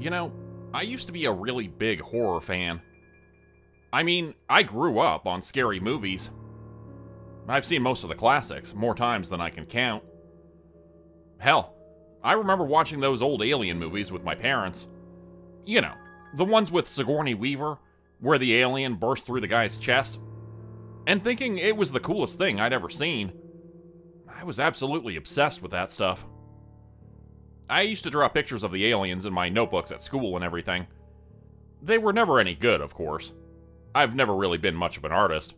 You know, I used to be a really big horror fan. I mean, I grew up on scary movies. I've seen most of the classics, more times than I can count. Hell, I remember watching those old Alien movies with my parents. You know, the ones with Sigourney Weaver, where the alien burst through the guy's chest, and thinking it was the coolest thing I'd ever seen. I was absolutely obsessed with that stuff. I used to draw pictures of the aliens in my notebooks at school and everything. They were never any good, of course. I've never really been much of an artist.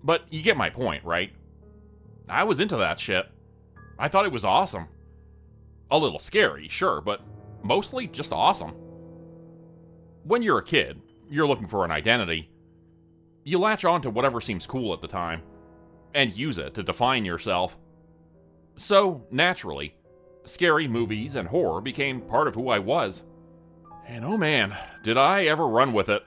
But you get my point, right? I was into that shit. I thought it was awesome. A little scary, sure, but mostly just awesome. When you're a kid, you're looking for an identity. You latch on to whatever seems cool at the time, and use it to define yourself. So, naturally, scary movies and horror became part of who I was. And oh man, did I ever run with it.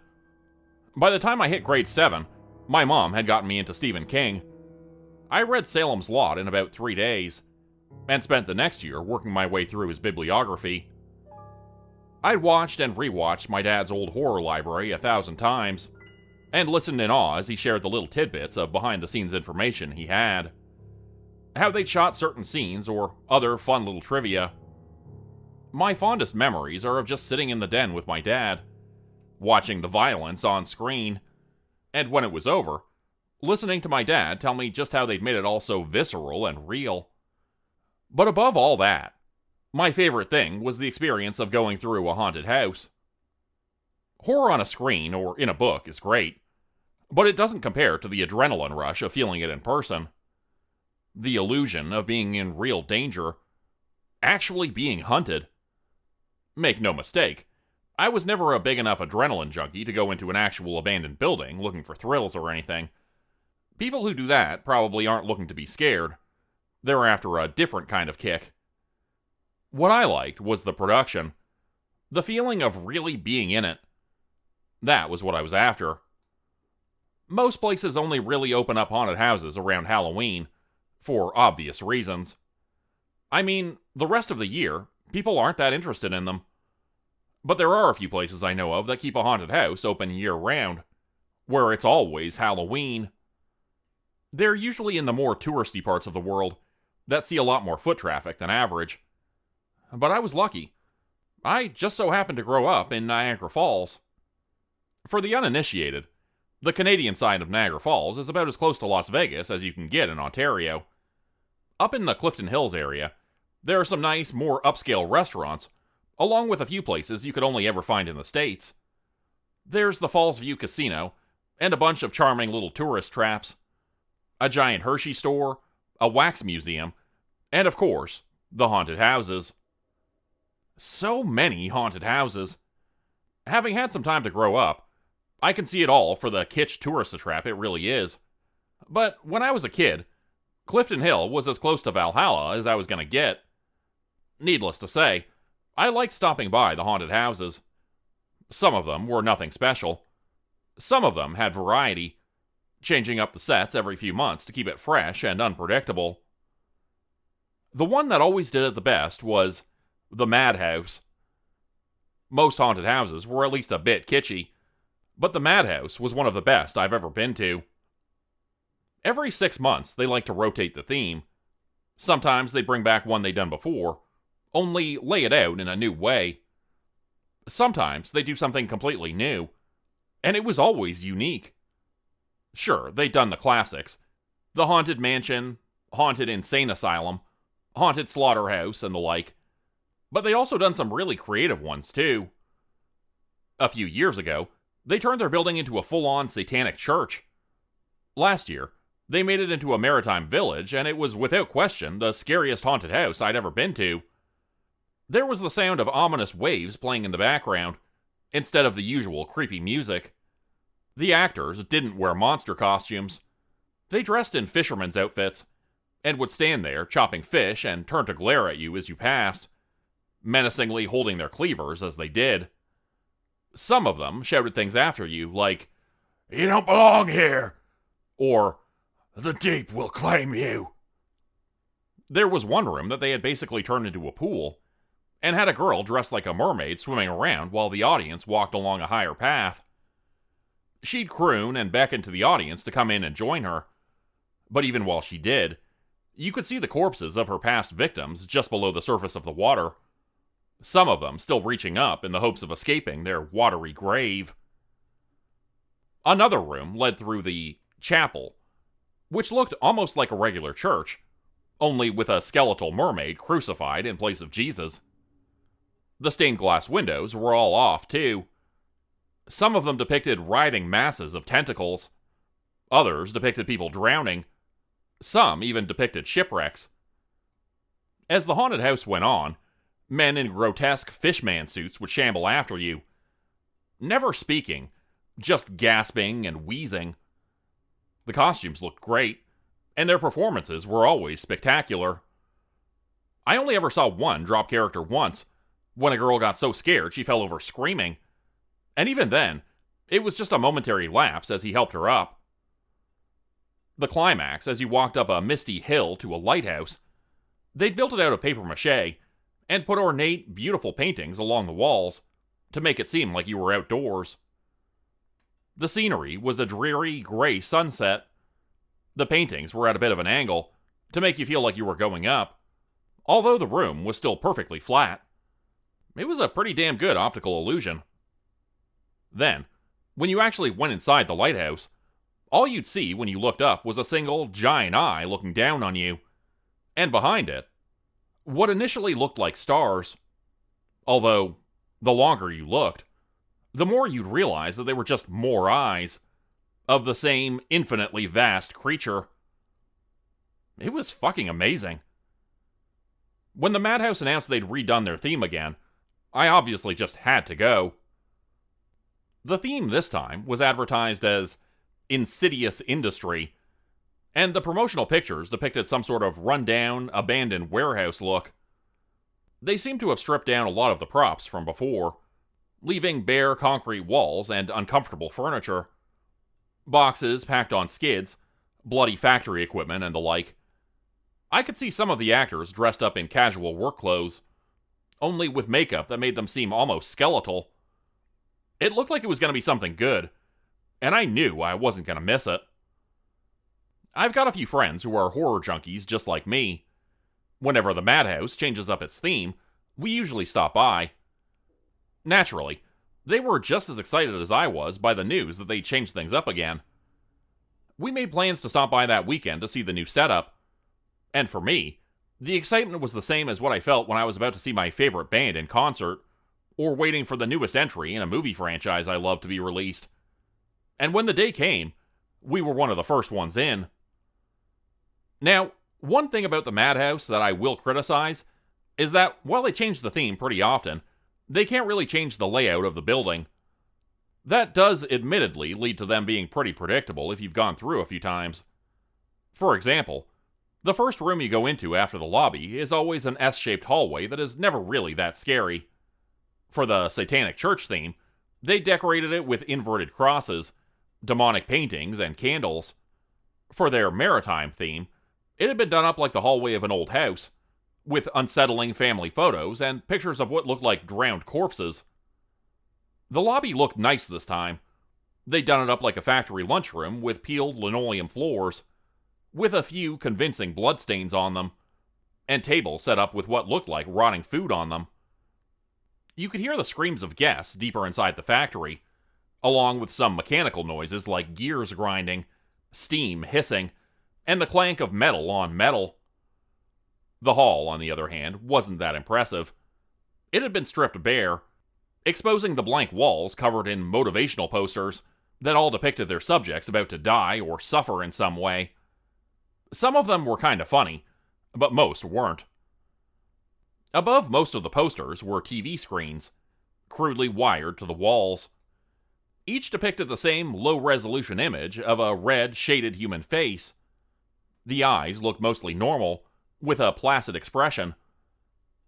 By the time I hit grade 7, my mom had gotten me into Stephen King. I read Salem's Lot in about 3 days, and spent the next year working my way through his bibliography. I'd watched and rewatched my dad's old horror library 1,000 times, and listened in awe as he shared the little tidbits of behind-the-scenes information he had. How they'd shot certain scenes, or other fun little trivia. My fondest memories are of just sitting in the den with my dad, watching the violence on screen, and when it was over, listening to my dad tell me just how they'd made it all so visceral and real. But above all that, my favorite thing was the experience of going through a haunted house. Horror on a screen or in a book is great, but it doesn't compare to the adrenaline rush of feeling it in person. The illusion of being in real danger, actually being hunted. Make no mistake, I was never a big enough adrenaline junkie to go into an actual abandoned building looking for thrills or anything. People who do that probably aren't looking to be scared. They're after a different kind of kick. What I liked was the production. The feeling of really being in it. That was what I was after. Most places only really open up haunted houses around Halloween, for obvious reasons. I mean, the rest of the year, people aren't that interested in them. But there are a few places I know of that keep a haunted house open year-round, where it's always Halloween. They're usually in the more touristy parts of the world that see a lot more foot traffic than average. But I was lucky. I just so happened to grow up in Niagara Falls. For the uninitiated, the Canadian side of Niagara Falls is about as close to Las Vegas as you can get in Ontario. Up in the Clifton Hills area, there are some nice, more upscale restaurants, along with a few places you could only ever find in the States. There's the Falls View Casino, and a bunch of charming little tourist traps. A giant Hershey store, a wax museum, and of course, the haunted houses. So many haunted houses. Having had some time to grow up, I can see it all for the kitsch tourist trap it really is. But when I was a kid, Clifton Hill was as close to Valhalla as I was gonna get. Needless to say, I liked stopping by the haunted houses. Some of them were nothing special. Some of them had variety, changing up the sets every few months to keep it fresh and unpredictable. The one that always did it the best was the Madhouse. Most haunted houses were at least a bit kitschy, but the Madhouse was one of the best I've ever been to. Every 6 months, they like to rotate the theme. Sometimes they bring back one they'd done before, only lay it out in a new way. Sometimes they do something completely new, and it was always unique. Sure, they'd done the classics. The Haunted Mansion, Haunted Insane Asylum, Haunted Slaughterhouse, and the like. But they'd also done some really creative ones, too. A few years ago, they turned their building into a full-on satanic church. Last year, they made it into a maritime village, and it was without question the scariest haunted house I'd ever been to. There was the sound of ominous waves playing in the background, instead of the usual creepy music. The actors didn't wear monster costumes. They dressed in fishermen's outfits, and would stand there chopping fish and turn to glare at you as you passed, menacingly holding their cleavers as they did. Some of them shouted things after you like, "You don't belong here," or "The deep will claim you." There was one room that they had basically turned into a pool, and had a girl dressed like a mermaid swimming around while the audience walked along a higher path. She'd croon and beckon to the audience to come in and join her, but even while she did, you could see the corpses of her past victims just below the surface of the water, some of them still reaching up in the hopes of escaping their watery grave. Another room led through the chapel, which looked almost like a regular church, only with a skeletal mermaid crucified in place of Jesus. The stained glass windows were all off, too. Some of them depicted writhing masses of tentacles. Others depicted people drowning. Some even depicted shipwrecks. As the haunted house went on, men in grotesque fishman suits would shamble after you, never speaking, just gasping and wheezing. The costumes looked great, and their performances were always spectacular. I only ever saw one drop character once, when a girl got so scared she fell over screaming, and even then, it was just a momentary lapse as he helped her up. The climax, as you walked up a misty hill to a lighthouse, they'd built it out of papier-mâché, and put ornate, beautiful paintings along the walls, to make it seem like you were outdoors. The scenery was a dreary, gray sunset. The paintings were at a bit of an angle, to make you feel like you were going up, although the room was still perfectly flat. It was a pretty damn good optical illusion. Then, when you actually went inside the lighthouse, all you'd see when you looked up was a single, giant eye looking down on you, and behind it, what initially looked like stars. Although, the longer you looked, the more you'd realize that they were just more eyes, of the same infinitely vast creature. It was fucking amazing. When the Madhouse announced they'd redone their theme again, I obviously just had to go. The theme this time was advertised as Insidious Industry, and the promotional pictures depicted some sort of rundown, abandoned warehouse look. They seemed to have stripped down a lot of the props from before, leaving bare concrete walls and uncomfortable furniture. Boxes packed on skids, bloody factory equipment, and the like. I could see some of the actors dressed up in casual work clothes, only with makeup that made them seem almost skeletal. It looked like it was going to be something good, and I knew I wasn't going to miss it. I've got a few friends who are horror junkies just like me. Whenever the Madhouse changes up its theme, we usually stop by. Naturally, they were just as excited as I was by the news that they changed things up again. We made plans to stop by that weekend to see the new setup, and for me, the excitement was the same as what I felt when I was about to see my favorite band in concert, or waiting for the newest entry in a movie franchise I love to be released. And when the day came, we were one of the first ones in. Now, one thing about the Madhouse that I will criticize is that while they change the theme pretty often, they can't really change the layout of the building. That does admittedly lead to them being pretty predictable if you've gone through a few times. For example, the first room you go into after the lobby is always an S-shaped hallway that is never really that scary. For the Satanic Church theme, they decorated it with inverted crosses, demonic paintings, and candles. For their maritime theme, it had been done up like the hallway of an old house, with unsettling family photos and pictures of what looked like drowned corpses. The lobby looked nice this time. They'd done it up like a factory lunchroom with peeled linoleum floors, with a few convincing bloodstains on them, and tables set up with what looked like rotting food on them. You could hear the screams of guests deeper inside the factory, along with some mechanical noises like gears grinding, steam hissing, and the clank of metal on metal. The hall, on the other hand, wasn't that impressive. It had been stripped bare, exposing the blank walls covered in motivational posters that all depicted their subjects about to die or suffer in some way. Some of them were kind of funny, but most weren't. Above most of the posters were TV screens, crudely wired to the walls. Each depicted the same low-resolution image of a red, shaded human face. The eyes looked mostly normal, with a placid expression,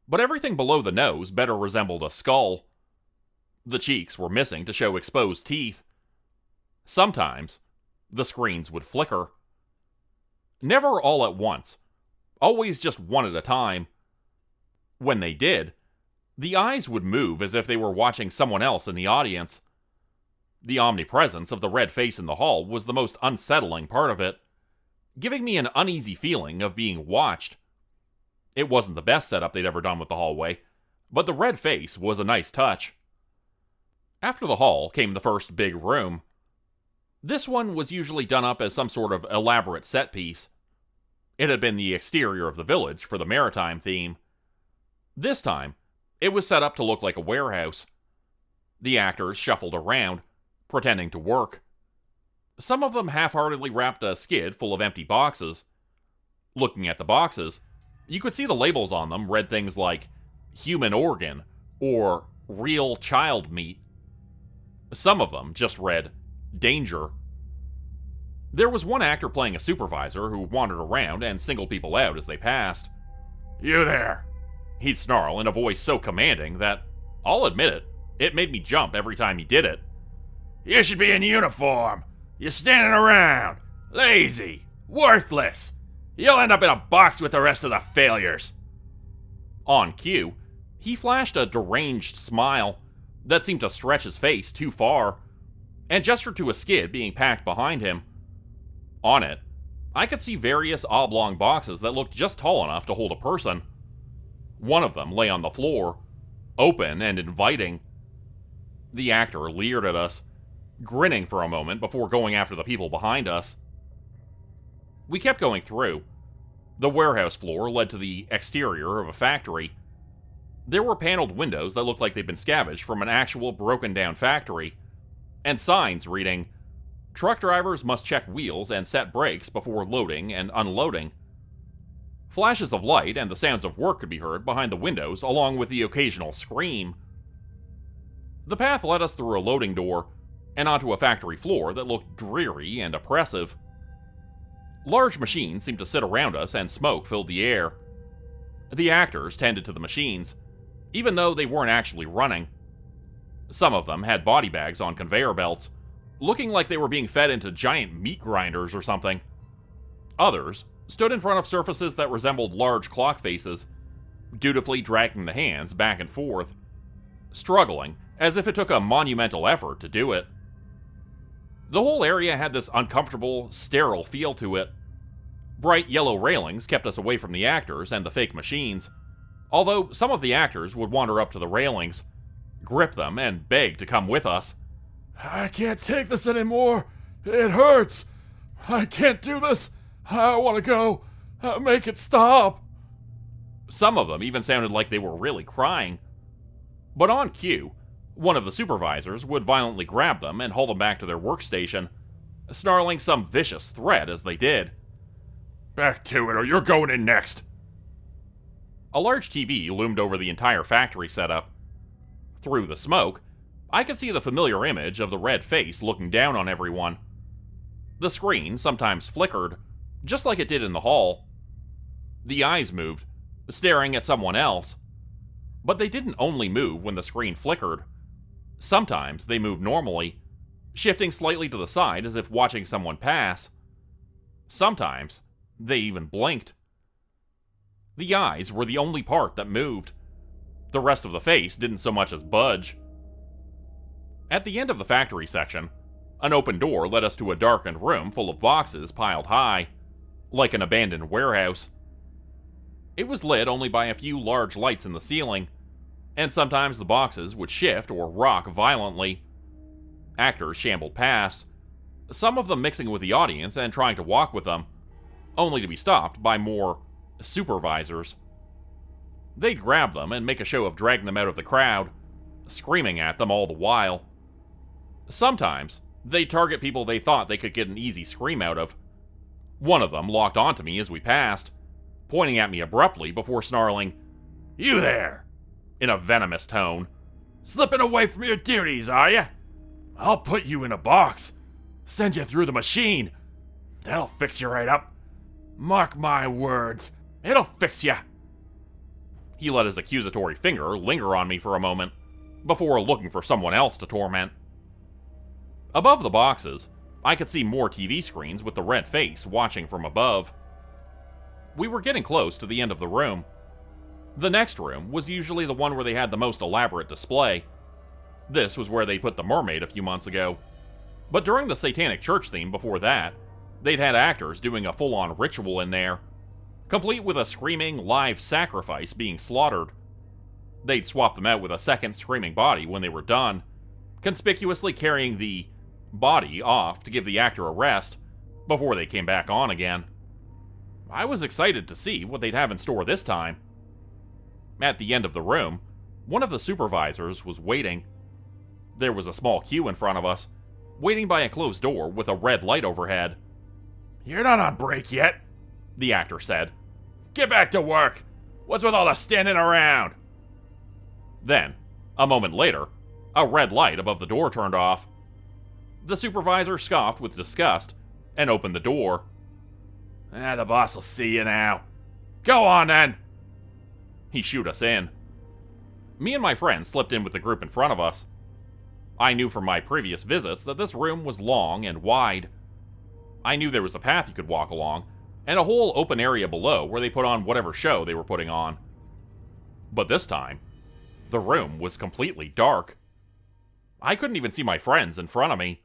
but everything below the nose better resembled a skull. The cheeks were missing to show exposed teeth. Sometimes, the screens would flicker. Never all at once, always just one at a time. When they did, The eyes would move as if they were watching someone else in the audience. The omnipresence of the red face in the hall was the most unsettling part of it, giving me an uneasy feeling of being watched. It wasn't the best setup they'd ever done with the hallway, but the red face was a nice touch. After the hall came the first big room. This one was usually done up as some sort of elaborate set piece. It had been the exterior of the village for the maritime theme. This time, it was set up to look like a warehouse. The actors shuffled around, pretending to work. Some of them half-heartedly wrapped a skid full of empty boxes. Looking at the boxes, you could see the labels on them read things like human organ or real child meat. Some of them just read danger. There was one actor playing a supervisor who wandered around and singled people out as they passed. "You there!" He'd snarl in a voice so commanding that, I'll admit it made me jump every time he did it. "You should be in uniform! You're standing around! Lazy! Worthless! You'll end up in a box with the rest of the failures!" On cue, he flashed a deranged smile that seemed to stretch his face too far, and gestured to a skid being packed behind him. On it, I could see various oblong boxes that looked just tall enough to hold a person. One of them lay on the floor, open and inviting. The actor leered at us, grinning for a moment before going after the people behind us. We kept going through. The warehouse floor led to the exterior of a factory. There were paneled windows that looked like they'd been scavenged from an actual broken-down factory, and signs reading, "Truck drivers must check wheels and set brakes before loading and unloading." Flashes of light and the sounds of work could be heard behind the windows, along with the occasional scream. The path led us through a loading door and onto a factory floor that looked dreary and oppressive. Large machines seemed to sit around us and smoke filled the air. The actors tended to the machines, even though they weren't actually running. Some of them had body bags on conveyor belts, looking like they were being fed into giant meat grinders or something. Others stood in front of surfaces that resembled large clock faces, dutifully dragging the hands back and forth, struggling as if it took a monumental effort to do it. The whole area had this uncomfortable, sterile feel to it. Bright yellow railings kept us away from the actors and the fake machines, although some of the actors would wander up to the railings, grip them, and beg to come with us. "I can't take this anymore. It hurts. I can't do this. I want to go. Make it stop." Some of them even sounded like they were really crying. But on cue, one of the supervisors would violently grab them and haul them back to their workstation, snarling some vicious threat as they did. "Back to it or you're going in next." A large TV loomed over the entire factory setup. Through the smoke, I could see the familiar image of the red face looking down on everyone. The screen sometimes flickered, just like it did in the hall. The eyes moved, staring at someone else. But they didn't only move when the screen flickered. Sometimes they moved normally, shifting slightly to the side as if watching someone pass. Sometimes they even blinked. The eyes were the only part that moved. The rest of the face didn't so much as budge. At the end of the factory section, an open door led us to a darkened room full of boxes piled high, like an abandoned warehouse. It was lit only by a few large lights in the ceiling, and sometimes the boxes would shift or rock violently. Actors shambled past, some of them mixing with the audience and trying to walk with them, only to be stopped by more supervisors. They'd grab them and make a show of dragging them out of the crowd, screaming at them all the while. Sometimes, they'd target people they thought they could get an easy scream out of. One of them locked onto me as we passed, pointing at me abruptly before snarling, "You there!" in a venomous tone. "Slipping away from your duties, are you? I'll put you in a box, send you through the machine. That'll fix you right up. Mark my words, it'll fix you." He let his accusatory finger linger on me for a moment, before looking for someone else to torment. Above the boxes, I could see more TV screens with the red face watching from above. We were getting close to the end of the room. The next room was usually the one where they had the most elaborate display. This was where they put the mermaid a few months ago. But during the Satanic Church theme before that, they'd had actors doing a full-on ritual in there, complete with a screaming live sacrifice being slaughtered. They'd swap them out with a second screaming body when they were done, conspicuously carrying the body off to give the actor a rest before they came back on again. I was excited to see what they'd have in store this time. At the end of the room, one of the supervisors was waiting. There was a small queue in front of us, waiting by a closed door with a red light overhead. "You're not on break yet," the actor said. "Get back to work. What's with all the standing around?" Then, a moment later, a red light above the door turned off. The supervisor scoffed with disgust and opened the door. The boss will see you now. Go on, then." He shooed us in. Me and my friend slipped in with the group in front of us. I knew from my previous visits that this room was long and wide. I knew there was a path you could walk along, and a whole open area below where they put on whatever show they were putting on. But this time, the room was completely dark. I couldn't even see my friends in front of me.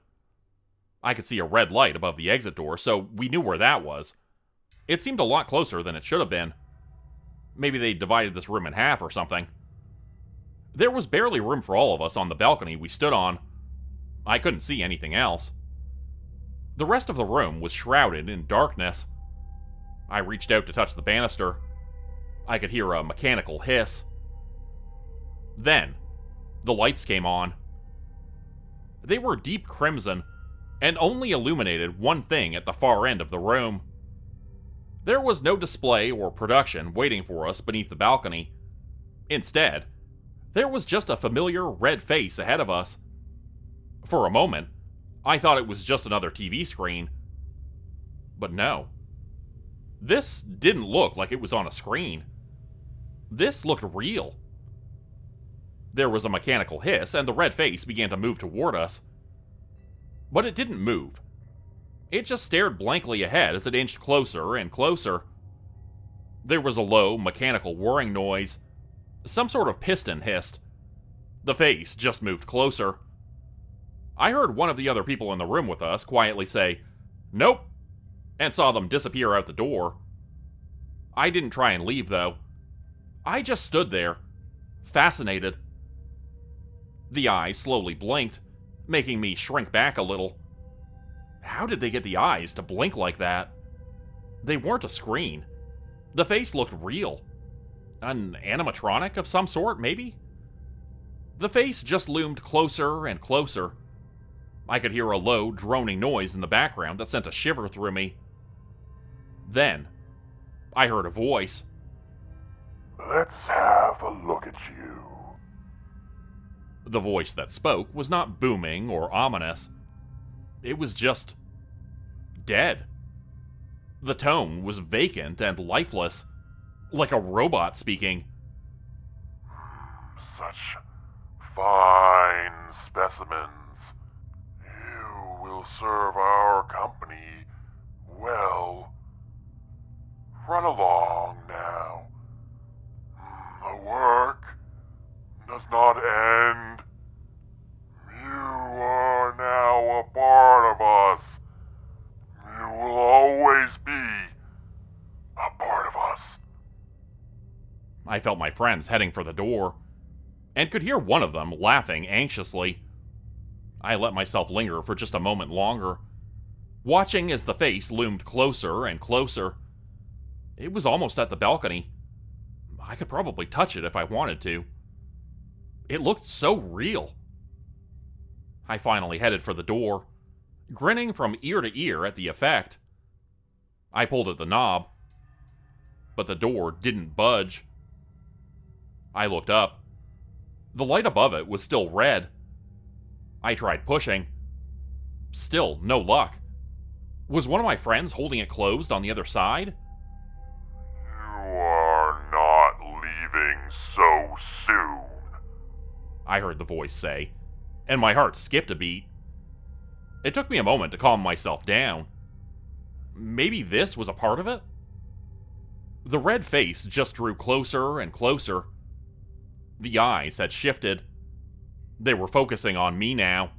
I could see a red light above the exit door, so we knew where that was. It seemed a lot closer than it should have been. Maybe they divided this room in half or something. There was barely room for all of us on the balcony we stood on. I couldn't see anything else. The rest of the room was shrouded in darkness. I reached out to touch the banister. I could hear a mechanical hiss. Then, the lights came on. They were deep crimson, and only illuminated one thing at the far end of the room. There was no display or production waiting for us beneath the balcony. Instead, there was just a familiar red face ahead of us. For a moment, I thought it was just another TV screen. But no. This didn't look like it was on a screen. This looked real. There was a mechanical hiss, and the red face began to move toward us. But it didn't move. It just stared blankly ahead as it inched closer and closer. There was a low, mechanical whirring noise. Some sort of piston hissed. The face just moved closer. I heard one of the other people in the room with us quietly say, "Nope," and saw them disappear out the door. I didn't try and leave, though. I just stood there, fascinated. The eyes slowly blinked, making me shrink back a little. How did they get the eyes to blink like that? They weren't a screen. The face looked real. An animatronic of some sort, maybe? The face just loomed closer and closer. I could hear a low, droning noise in the background that sent a shiver through me. Then, I heard a voice. "Let's have a look at you." The voice that spoke was not booming or ominous. It was just dead. The tone was vacant and lifeless, like a robot speaking. "Such fine specimens. You will serve our company well. Run along now. The work does not end. You are now a part of us. You will always be a part of us." I felt my friends heading for the door, and could hear one of them laughing anxiously. I let myself linger for just a moment longer, watching as the face loomed closer and closer. It was almost at the balcony. I could probably touch it if I wanted to. It looked so real. I finally headed for the door, grinning from ear to ear at the effect. I pulled at the knob, but the door didn't budge. I looked up. The light above it was still red. I tried pushing. Still no luck. Was one of my friends holding it closed on the other side? "You are not leaving so soon," I heard the voice say, and my heart skipped a beat. It took me a moment to calm myself down. Maybe this was a part of it? The red face just drew closer and closer. The eyes had shifted. They were focusing on me now.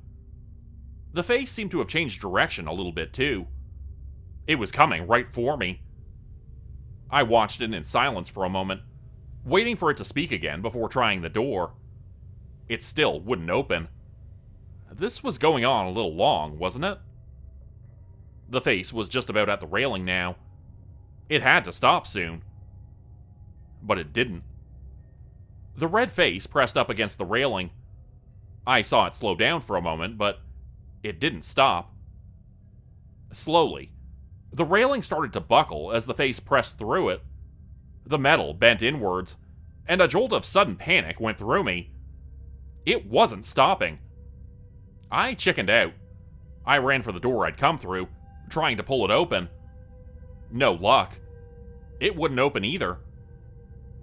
The face seemed to have changed direction a little bit too. It was coming right for me. I watched it in silence for a moment, waiting for it to speak again before trying the door. It still wouldn't open. This was going on a little long, wasn't it? The face was just about at the railing now. It had to stop soon. But it didn't. The red face pressed up against the railing. I saw it slow down for a moment, but it didn't stop. Slowly, the railing started to buckle as the face pressed through it. The metal bent inwards, and a jolt of sudden panic went through me. It wasn't stopping. I chickened out. I ran for the door I'd come through, trying to pull it open. No luck. It wouldn't open either.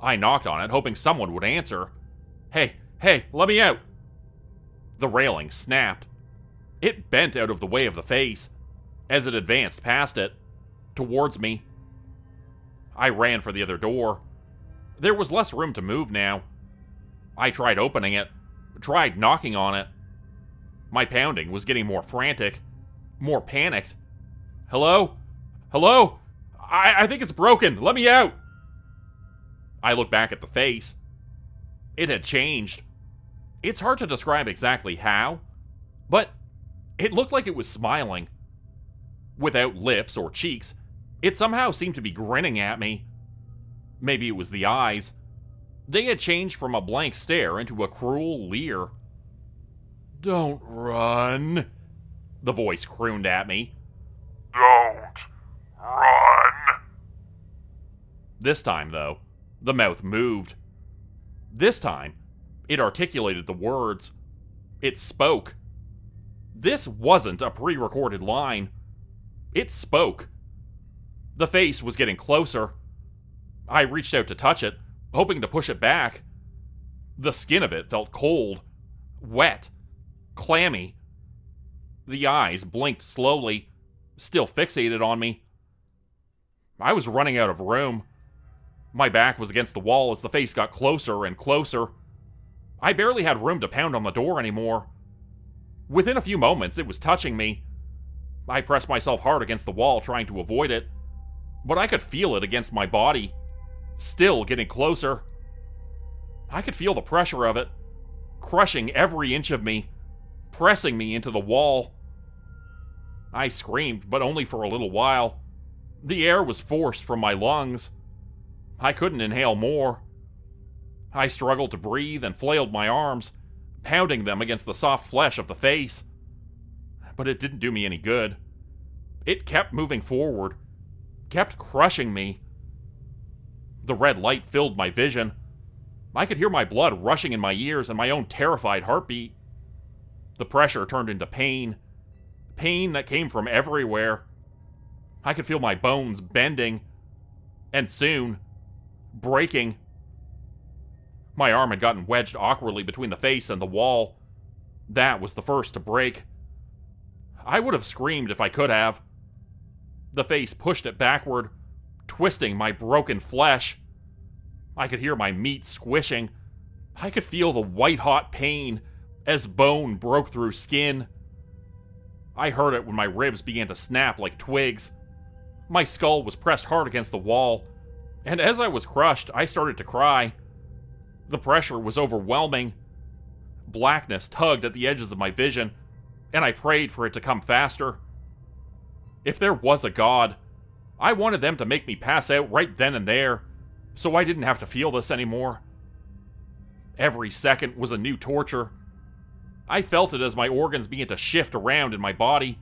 I knocked on it, hoping someone would answer. Hey, let me out! The railing snapped. It bent out of the way of the face as it advanced past it, towards me. I ran for the other door. There was less room to move now. I tried opening it, tried knocking on it. My pounding was getting more frantic, more panicked. Hello? I think it's broken. Let me out! I looked back at the face. It had changed. It's hard to describe exactly how, but it looked like it was smiling. Without lips or cheeks, it somehow seemed to be grinning at me. Maybe it was the eyes. They had changed from a blank stare into a cruel leer. "Don't run," the voice crooned at me. Don't run. This time, though, the mouth moved. This time, it articulated the words. It spoke. This wasn't a pre-recorded line. It spoke. The face was getting closer. I reached out to touch it, hoping to push it back. The skin of it felt cold, wet, clammy. The eyes blinked slowly, still fixated on me. I was running out of room. My back was against the wall as the face got closer and closer. I barely had room to pound on the door anymore. Within a few moments, it was touching me. I pressed myself hard against the wall, trying to avoid it, but I could feel it against my body, still getting closer. I could feel the pressure of it, crushing every inch of me, pressing me into the wall. I screamed, but only for a little while. The air was forced from my lungs. I couldn't inhale more. I struggled to breathe and flailed my arms, pounding them against the soft flesh of the face. But it didn't do me any good. It kept moving forward, kept crushing me. The red light filled my vision. I could hear my blood rushing in my ears and my own terrified heartbeat. The pressure turned into pain, pain that came from everywhere. I could feel my bones bending, and soon, breaking. My arm had gotten wedged awkwardly between the face and the wall. That was the first to break. I would have screamed if I could have. The face pushed it backward, twisting my broken flesh. I could hear my meat squishing. I could feel the white-hot pain as bone broke through skin. I heard it when my ribs began to snap like twigs. My skull was pressed hard against the wall, and as I was crushed, I started to cry. The pressure was overwhelming. Blackness tugged at the edges of my vision, and I prayed for it to come faster. If there was a God, I wanted them to make me pass out right then and there, so I didn't have to feel this anymore. Every second was a new torture. I felt it as my organs began to shift around in my body.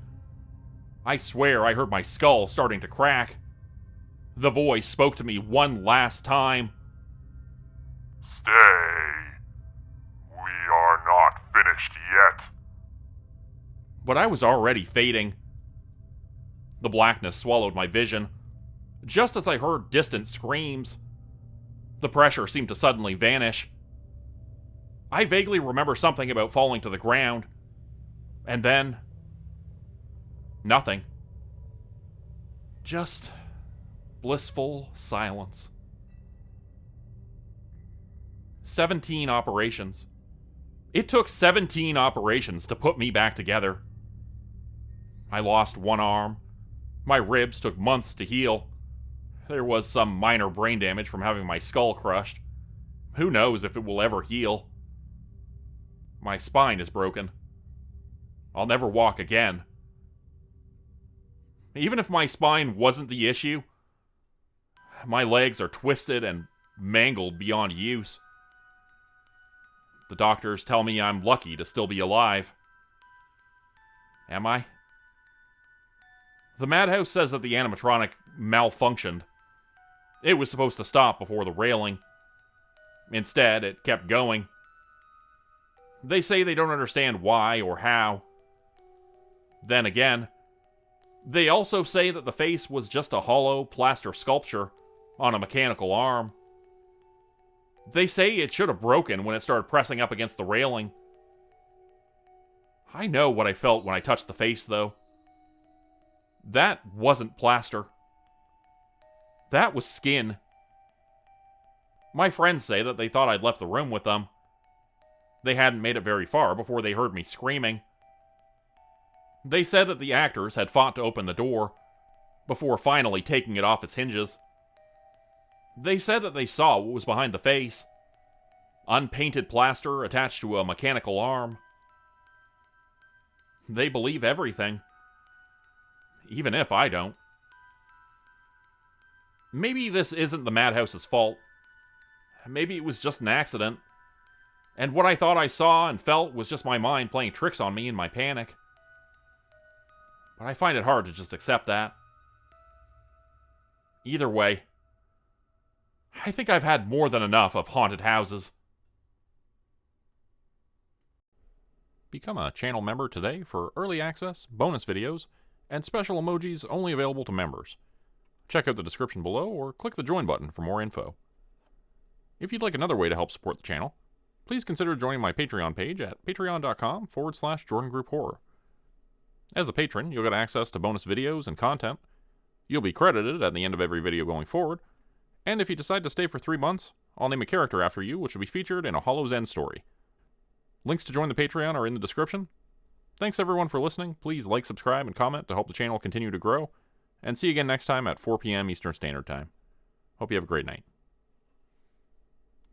I swear I heard my skull starting to crack. The voice spoke to me one last time. Stay. We are not finished yet. But I was already fading. The blackness swallowed my vision, just as I heard distant screams. The pressure seemed to suddenly vanish. I vaguely remember something about falling to the ground. And then... nothing. Just blissful silence. 17 operations. It took 17 operations to put me back together. I lost one arm. My ribs took months to heal. There was some minor brain damage from having my skull crushed. Who knows if it will ever heal? My spine is broken. I'll never walk again. Even if my spine wasn't the issue, my legs are twisted and mangled beyond use. The doctors tell me I'm lucky to still be alive. Am I? The madhouse says that the animatronic malfunctioned. It was supposed to stop before the railing. Instead, it kept going. They say they don't understand why or how. Then again, they also say that the face was just a hollow plaster sculpture on a mechanical arm. They say it should have broken when it started pressing up against the railing. I know what I felt when I touched the face, though. That wasn't plaster. That was skin. My friends say that they thought I'd left the room with them. They hadn't made it very far before they heard me screaming. They said that the actors had fought to open the door before finally taking it off its hinges. They said that they saw what was behind the face. Unpainted plaster attached to a mechanical arm. They believe everything. Even if I don't. Maybe this isn't the madhouse's fault. Maybe it was just an accident. And what I thought I saw and felt was just my mind playing tricks on me in my panic. But I find it hard to just accept that. Either way, I think I've had more than enough of haunted houses. Become a channel member today for early access, bonus videos, and special emojis only available to members. Check out the description below or click the join button for more info. If you'd like another way to help support the channel, please consider joining my Patreon page at patreon.com/JordanGroupeHorror. As a patron, you'll get access to bonus videos and content. You'll be credited at the end of every video going forward, and if you decide to stay for 3 months, I'll name a character after you which will be featured in a Hollow's End story. Links to join the Patreon are in the description. Thanks everyone for listening. Please like, subscribe, and comment to help the channel continue to grow. And see you again next time at 4 p.m. Eastern Standard Time. Hope you have a great night.